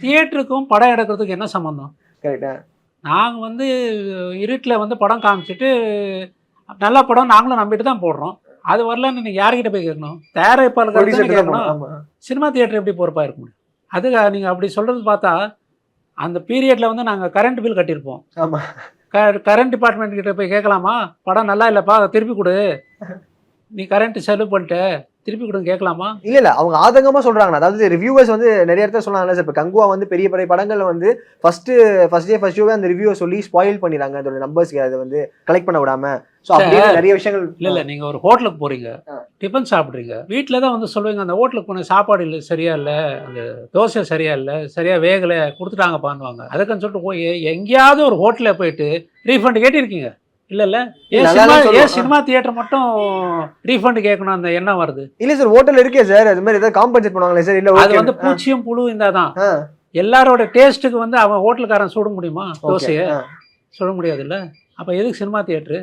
தியேட்டருக்கும் படம் எடுக்கிறதுக்கு என்ன சம்மந்தம்? கரெக்டா. நாங்கள் வந்து இருட்டில் வந்து படம் காமிச்சிட்டு நல்ல படம் நாங்களும் நம்பிட்டு தான் போடுறோம். அது வரலன்னு நீங்கள் யார்கிட்ட போய் கேட்கணும்? தயாரிப்பாளர்கள் கேட்கணும். சினிமா தியேட்டர் எப்படி பொறுப்பாக இருக்க முடியும்? அதுக்கு நீங்கள் அப்படி சொல்கிறது பார்த்தா அந்த பீரியடில் வந்து நாங்கள் கரண்ட் பில் கட்டியிருப்போம். ஆமாம். கரண்ட் டிபார்ட்மெண்ட் கிட்ட போய் கேட்கலாமா, படம் நல்லா இல்லைப்பா அதை திருப்பி கொடு, நீ கரண்ட் செலவு பண்ணிட்டு திருப்பி கொடுங்க கேட்கலாமா? இல்ல அவங்க ஆதங்கமா சொல்றாங்க. அதாவது ரிவ்யூவர்ஸ் வந்து நிறைய இடத்துல சொன்னாங்கல்ல சார். இப்போ கங்குவா வந்து பெரிய பெரிய படங்கள்ல வந்து ஃபர்ஸ்ட் ஷோவே அந்த ரிவ்யூவை சொல்லி ஸ்பாயில் பண்ணிடுறாங்க அதோட நம்பர்ஸ்க்கு, அதை வந்து கலெக்ட் பண்ண விடாம. ஸோ அப்படியே நிறைய விஷயங்கள். இல்லை நீங்கள் ஒரு ஹோட்டலுக்கு போகிறீங்க, டிஃபன் சாப்பிட்றீங்க, வீட்டில் தான் வந்து சொல்லுவீங்க அந்த ஹோட்டலுக்கு போன சாப்பாடு இல்லை, சரியா இல்லை, அந்த தோசை சரியா இல்லை, சரியா வேகலை, கொடுத்துட்டாங்க பண்ணுவாங்க. அதுக்குன்னு சொல்லிட்டு போய் எங்கேயாவது ஒரு ஹோட்டலில் போயிட்டு ரீஃபண்ட் கேட்டிருக்கீங்க? இல்ல ஏன் சினிமா தியேட்டர் மட்டும் ரீஃபண்ட் கேட்கணும் அந்த எண்ணம் வருது? இல்ல சார், ஹோட்டல் இருக்கே சார், அது மாதிரி ஏதாவது காம்பன்சேட் பண்ணுவாங்களே சார்? இல்ல அது வந்து பூச்சியும் புழு இருந்தாதான் எல்லாரோட டேஸ்ட்டுக்கு வந்து அவன் ஹோட்டலுக்காரன் சுட முடியுமா? தோசையை சுட முடியாது இல்ல. அப்ப எதுக்கு சினிமா தியேட்டரு?